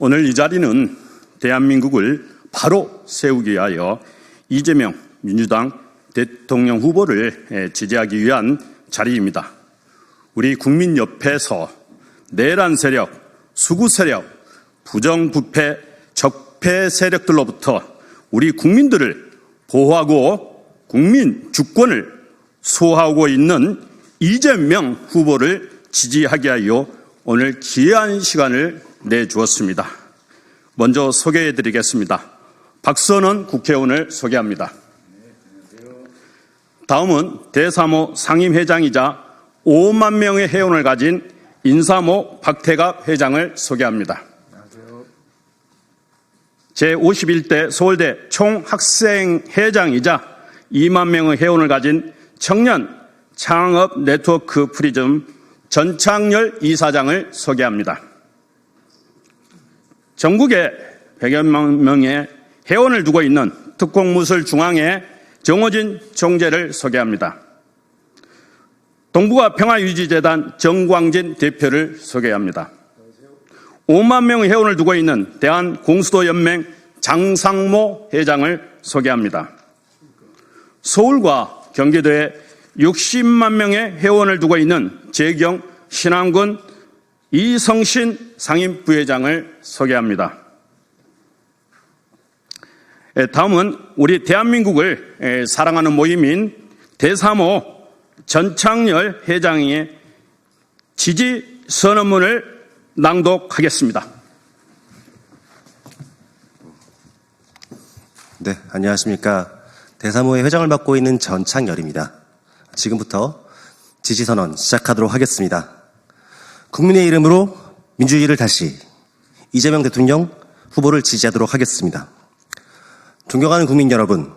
오늘 이 자리는 대한민국을 바로 세우기 위하여 이재명 민주당 대통령 후보를 지지하기 위한 자리입니다. 우리 국민 옆에서 내란 세력, 수구 세력, 부정부패, 적폐 세력들로부터 우리 국민들을 보호하고 국민 주권을 수호하고 있는 이재명 후보를 지지하기 위하여 오늘 귀한 시간을 내주었습니다. 먼저 소개해드리겠습니다. 박선원 국회의원을 소개합니다. 다음은 대3호 상임회장이자 5만 명의 회원을 가진 인사모 박태갑 회장을 소개합니다. 제51대 서울대 총학생회장이자 2만 명의 회원을 가진 청년 창업 네트워크 프리즘 전창열 이사장을 소개합니다. 전국에 100여 명의 회원을 두고 있는 특공무술중앙회 정호진 총재를 소개합니다. 동북아 평화유지재단 정광진 대표를 소개합니다. 5만 명의 회원을 두고 있는 대한공수도연맹 장상모 회장을 소개합니다. 서울과 경기도에 60만 명의 회원을 두고 있는 재경 신안군 이성신 상임부회장을 소개합니다. 다음은 우리 대한민국을 사랑하는 모임인 대3호 전창열 회장의 지지 선언문을 낭독하겠습니다. 네, 안녕하십니까. 대3호의 회장을 맡고 있는 전창열입니다. 지금부터 지지선언 시작하도록 하겠습니다. 국민의 이름으로 민주주의를 다시 이재명 대통령 후보를 지지하도록 하겠습니다. 존경하는 국민 여러분,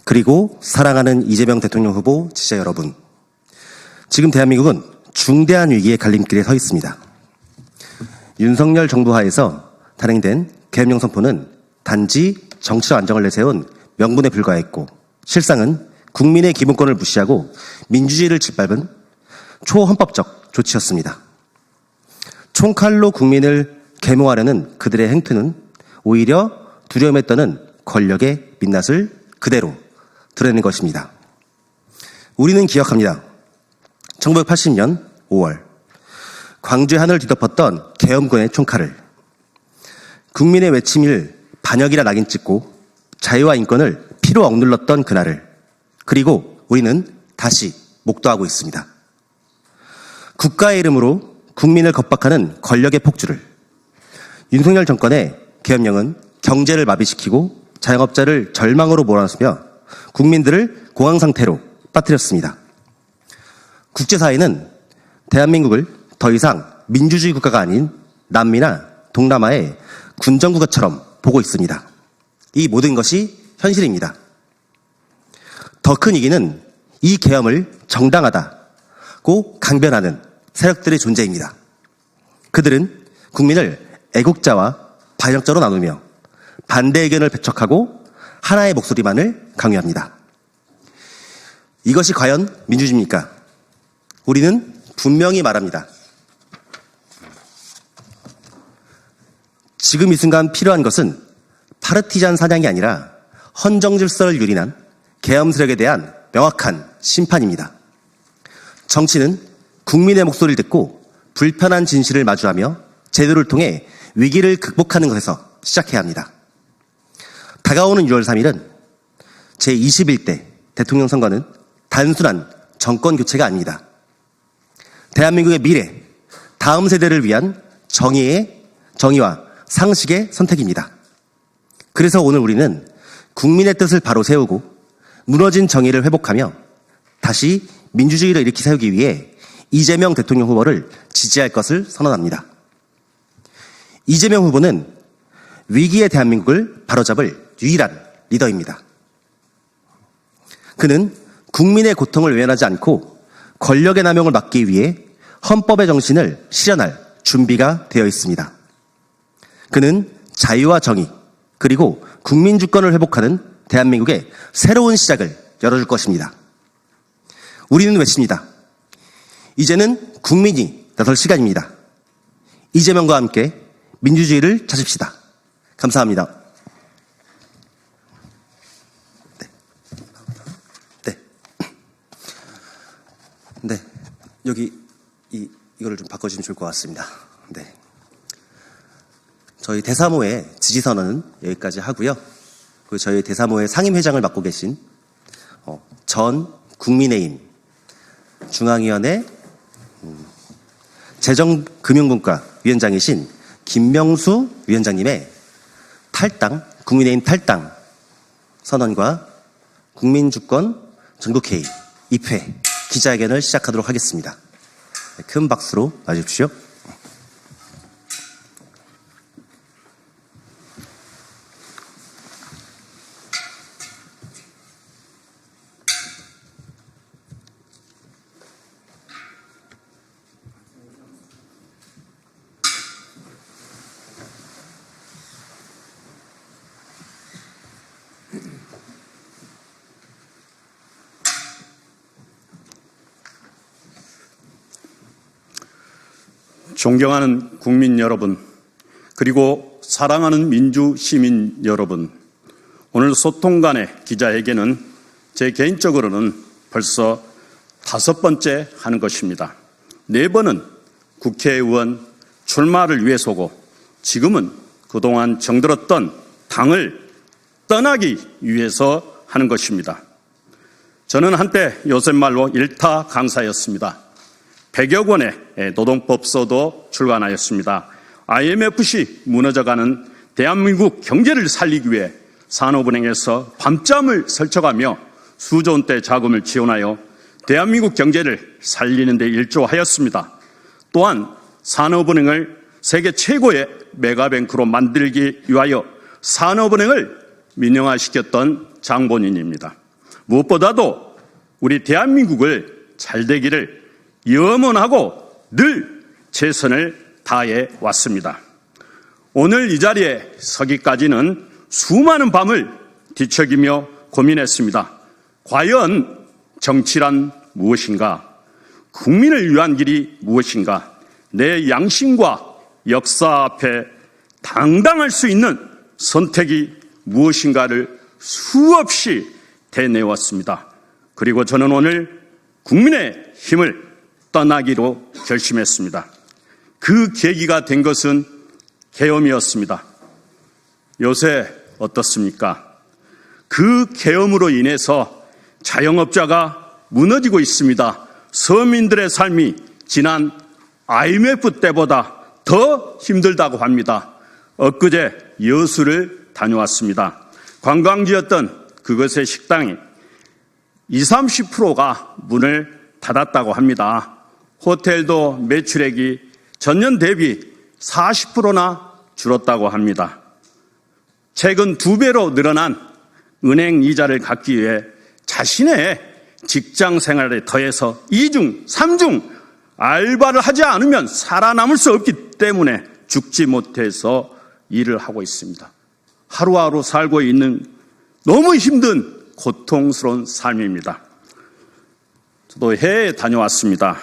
그리고 사랑하는 이재명 대통령 후보 지지자 여러분, 지금 대한민국은 중대한 위기의 갈림길에 서 있습니다. 윤석열 정부 하에서 단행된 계엄령 선포는 단지 정치적 안정을 내세운 명분에 불과했고 실상은 국민의 기본권을 무시하고 민주주의를 짓밟은 초헌법적 조치였습니다. 총칼로 국민을 계몽하려는 그들의 행태는 오히려 두려움에 떠는 권력의 민낯을 그대로 드러내는 것입니다. 우리는 기억합니다. 1980년 5월 광주의 하늘을 뒤덮었던 계엄군의 총칼을 국민의 외침을 반역이라 낙인 찍고 자유와 인권을 피로 억눌렀던 그날을 그리고 우리는 다시 목도하고 있습니다. 국가의 이름으로 국민을 겁박하는 권력의 폭주를 윤석열 정권의 계엄령은 경제를 마비시키고 자영업자를 절망으로 몰아넣으며 국민들을 공황 상태로 빠뜨렸습니다. 국제사회는 대한민국을 더 이상 민주주의 국가가 아닌 남미나 동남아의 군정국가처럼 보고 있습니다. 이 모든 것이 현실입니다. 더 큰 이기는 이 계엄을 정당하다고 강변하는 세력들의 존재입니다. 그들은 국민을 애국자와 반역자로 나누며 반대 의견을 배척하고 하나의 목소리만을 강요합니다. 이것이 과연 민주주의입니까? 우리는 분명히 말합니다. 지금 이 순간 필요한 것은 파르티잔 사냥이 아니라 헌정 질서를 유린한 계엄 세력에 대한 명확한 심판입니다. 정치는 국민의 목소리를 듣고 불편한 진실을 마주하며 제도를 통해 위기를 극복하는 것에서 시작해야 합니다. 다가오는 6월 3일은 제21대 대통령 선거는 단순한 정권 교체가 아닙니다. 대한민국의 미래, 다음 세대를 위한 정의와 상식의 선택입니다. 그래서 오늘 우리는 국민의 뜻을 바로 세우고 무너진 정의를 회복하며 다시 민주주의를 일으키 세우기 위해 이재명 대통령 후보를 지지할 것을 선언합니다. 이재명 후보는 위기의 대한민국을 바로잡을 유일한 리더입니다. 그는 국민의 고통을 외면하지 않고 권력의 남용을 막기 위해 헌법의 정신을 실현할 준비가 되어 있습니다. 그는 자유와 정의, 그리고 국민 주권을 회복하는 대한민국의 새로운 시작을 열어줄 것입니다. 우리는 외칩니다. 이제는 국민이 나설 시간입니다. 이재명과 함께 민주주의를 찾읍시다. 감사합니다. 네. 여기 이거를 좀 바꿔주시면 좋을 것 같습니다. 네. 저희 대사모의 지지선언은 여기까지 하고요. 그리고 저희 대사모의 상임회장을 맡고 계신 전 국민의힘 중앙위원회 재정금융분과 위원장이신 김명수 위원장님의 탈당, 국민의힘 탈당 선언과 국민주권 전국회의 입회 기자회견을 시작하도록 하겠습니다. 큰 박수로 맞으십시오. 존경하는 국민 여러분, 그리고 사랑하는 민주 시민 여러분, 오늘 소통 간의 기자회견은 제 개인적으로는 벌써 5번째 하는 것입니다. 4번은 국회의원 출마를 위해서고, 지금은 그동안 정들었던 당을 떠나기 위해서 하는 것입니다. 저는 한때 요새말로 일타 강사였습니다. 100여 권의 노동법서도 출간하였습니다. IMF시 무너져가는 대한민국 경제를 살리기 위해 산업은행에서 밤잠을 설쳐가며 수조 원대 자금을 지원하여 대한민국 경제를 살리는 데 일조하였습니다. 또한 산업은행을 세계 최고의 메가뱅크로 만들기 위하여 산업은행을 민영화시켰던 장본인입니다. 무엇보다도 우리 대한민국을 잘되기를 염원하고 늘 최선을 다해 왔습니다. 오늘 이 자리에 서기까지는 수많은 밤을 뒤척이며 고민했습니다. 과연 정치란 무엇인가? 국민을 위한 길이 무엇인가? 내 양심과 역사 앞에 당당할 수 있는 선택이 무엇인가를 수없이 되뇌었습니다. 그리고 저는 오늘 국민의 힘을 떠나기로 결심했습니다. 그 계기가 된 것은 계엄이었습니다. 요새 어떻습니까? 그 계엄으로 인해서 자영업자가 무너지고 있습니다. 서민들의 삶이 지난 IMF 때보다 더 힘들다고 합니다. 엊그제 여수를 다녀왔습니다. 관광지였던 그것의 식당이 20, 30%가 문을 닫았다고 합니다. 호텔도 매출액이 전년 대비 40%나 줄었다고 합니다. 최근 2배로 늘어난 은행 이자를 갚기 위해 자신의 직장 생활에 더해서 2중, 3중 알바를 하지 않으면 살아남을 수 없기 때문에 죽지 못해서 일을 하고 있습니다. 하루하루 살고 있는 너무 힘든 고통스러운 삶입니다. 저도 해외에 다녀왔습니다.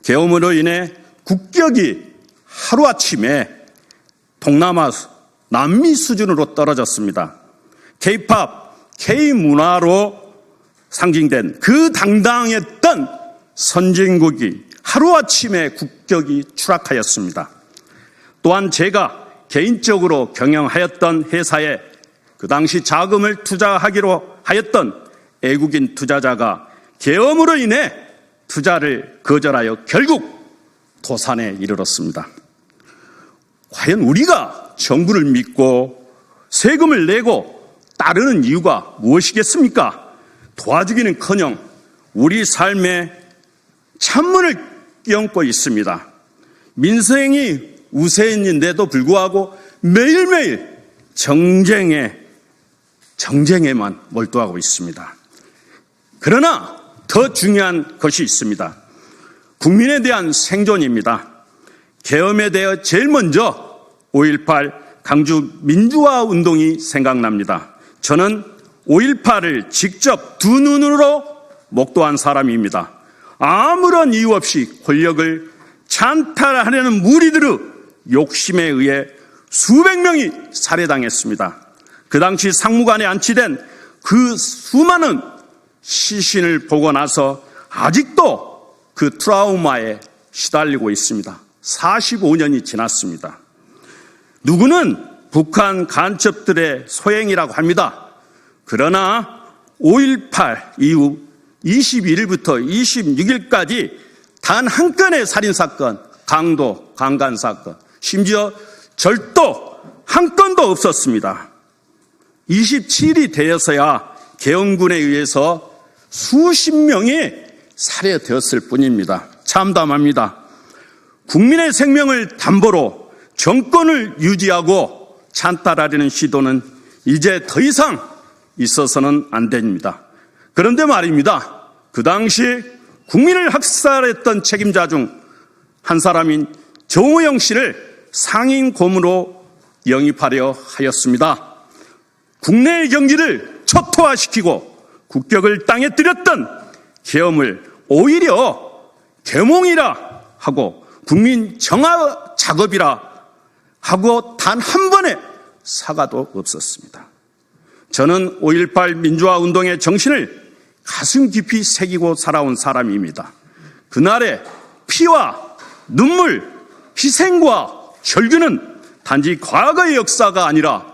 계엄으로 인해 국격이 하루아침에 동남아, 남미 수준으로 떨어졌습니다. K-팝, K-문화로 상징된 그 당당했던 선진국이 하루아침에 국격이 추락하였습니다. 또한 제가 개인적으로 경영하였던 회사에 그 당시 자금을 투자하기로 하였던 외국인 투자자가 계엄으로 인해 투자를 거절하여 결국 도산에 이르렀습니다. 과연 우리가 정부를 믿고 세금을 내고 따르는 이유가 무엇이겠습니까? 도와주기는커녕 우리 삶에 찬물을 끼얹고 있습니다. 민생이 우세인데도 불구하고 매일매일 정쟁에만 몰두하고 있습니다. 그러나 더 중요한 것이 있습니다. 국민에 대한 생존입니다. 계엄에 대해 제일 먼저 5.18 강주 민주화 운동이 생각납니다. 저는 5.18을 직접 두 눈으로 목도한 사람입니다. 아무런 이유 없이 권력을 찬탈하려는 무리들의 욕심에 의해 수백 명이 살해당했습니다. 그 당시 상무관에 안치된 그 수많은 시신을 보고 나서 아직도 그 트라우마에 시달리고 있습니다. 45년이 지났습니다. 누구는 북한 간첩들의 소행이라고 합니다. 그러나 5.18 이후 21일부터 26일까지 단 한 건의 살인사건, 강도, 강간사건, 심지어 절도 한 건도 없었습니다. 27일이 되어서야 계엄군에 의해서 수십 명이 살해되었을 뿐입니다. 참담합니다. 국민의 생명을 담보로 정권을 유지하고 찬탈하려는 시도는 이제 더 이상 있어서는 안 됩니다. 그런데 말입니다. 그 당시 국민을 학살했던 책임자 중 한 사람인 정호영 씨를 상임고문으로 영입하려 하였습니다. 국내의 경기를 초토화시키고 국격을 땅에 들였던 계엄을 오히려 계몽이라 하고 국민 정화 작업이라 하고 단 한 번의 사과도 없었습니다. 저는 5.18 민주화 운동의 정신을 가슴 깊이 새기고 살아온 사람입니다. 그날의 피와 눈물, 희생과 혈규는 단지 과거의 역사가 아니라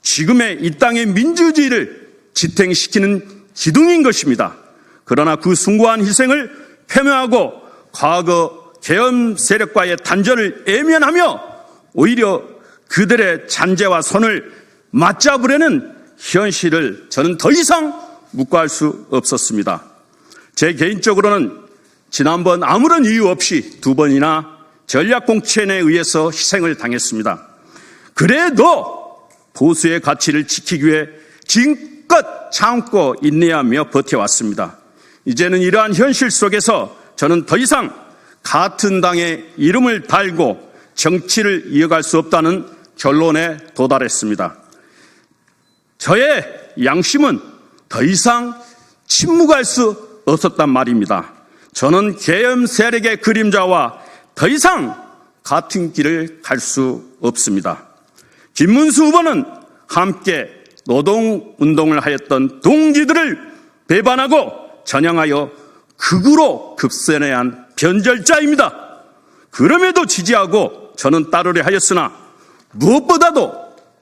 지금의 이 땅의 민주주의를 지탱시키는 기둥인 것입니다. 그러나 그 숭고한 희생을 표명하고 과거 계엄 세력과의 단절을 애면하며 오히려 그들의 잔재와 손을 맞잡으려는 현실을 저는 더 이상 묵과할 수 없었습니다. 제 개인적으로는 지난번 아무런 이유 없이 2번이나 전략공천에 의해서 희생을 당했습니다. 그래도 보수의 가치를 지키기 위해 지금껏 참고 인내하며 버텨왔습니다. 이제는 이러한 현실 속에서 저는 더 이상 같은 당의 이름을 달고 정치를 이어갈 수 없다는 결론에 도달했습니다. 저의 양심은 더 이상 침묵할 수 없었단 말입니다. 저는 계엄 세력의 그림자와 더 이상 같은 길을 갈 수 없습니다. 김문수 후보는 함께 노동운동을 하였던 동지들을 배반하고 전향하여 극으로 급선해야 한 변절자입니다. 그럼에도 지지하고 저는 따르려 하였으나 무엇보다도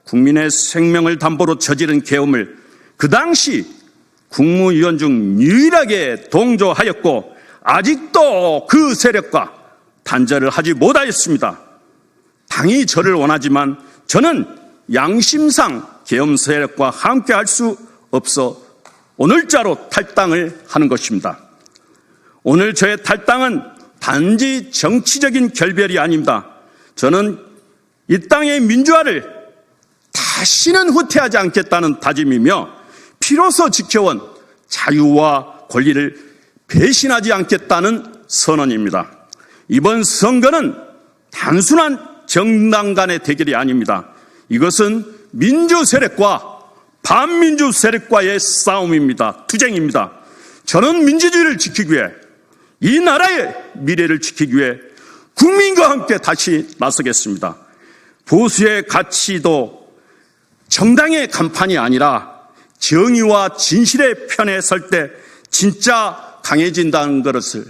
국민의 생명을 담보로 저지른 계엄을 그 당시 국무위원 중 유일하게 동조하였고 아직도 그 세력과 단절을 하지 못하였습니다. 당이 저를 원하지만 저는 양심상 계엄 세력과 함께할 수 없어 오늘자로 탈당을 하는 것입니다. 오늘 저의 탈당은 단지 정치적인 결별이 아닙니다. 저는 이 땅의 민주화를 다시는 후퇴하지 않겠다는 다짐이며 피로서 지켜온 자유와 권리를 배신하지 않겠다는 선언입니다. 이번 선거는 단순한 정당 간의 대결이 아닙니다. 이것은 민주 세력과 반민주 세력과의 싸움입니다. 투쟁입니다. 저는 민주주의를 지키기 위해 이 나라의 미래를 지키기 위해 국민과 함께 다시 나서겠습니다. 보수의 가치도 정당의 간판이 아니라 정의와 진실의 편에 설 때 진짜 강해진다는 것을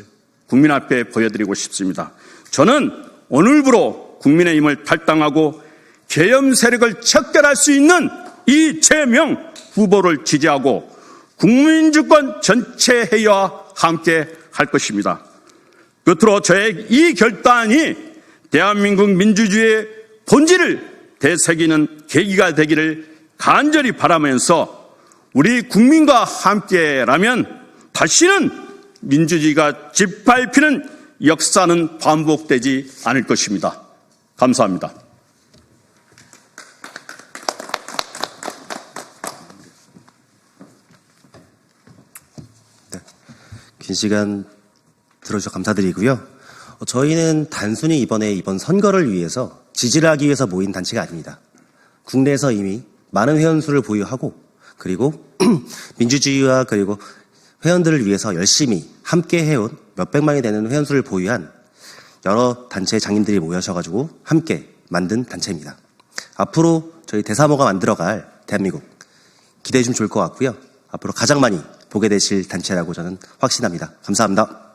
국민 앞에 보여드리고 싶습니다. 저는 오늘부로 국민의힘을 탈당하고 계엄 세력을 척결할 수 있는 이재명 후보를 지지하고 국민주권 전체 회의와 함께 할 것입니다. 끝으로 저의 이 결단이 대한민국 민주주의의 본질을 되새기는 계기가 되기를 간절히 바라면서 우리 국민과 함께라면 다시는 민주주의가 짓밟히는 역사는 반복되지 않을 것입니다. 감사합니다. 긴 시간 들어주셔서 감사드리고요. 저희는 단순히 이번 선거를 위해서 지지를 하기 위해서 모인 단체가 아닙니다. 국내에서 이미 많은 회원수를 보유하고 그리고 민주주의와 그리고 회원들을 위해서 열심히 함께 해온 몇백만이 되는 회원수를 보유한 여러 단체의 장님들이 모여셔가지고 함께 만든 단체입니다. 앞으로 저희 대사모가 만들어갈 대한민국 기대해 주시면 좋을 것 같고요. 앞으로 가장 많이 보게 되실 단체라고 저는 확신합니다. 감사합니다.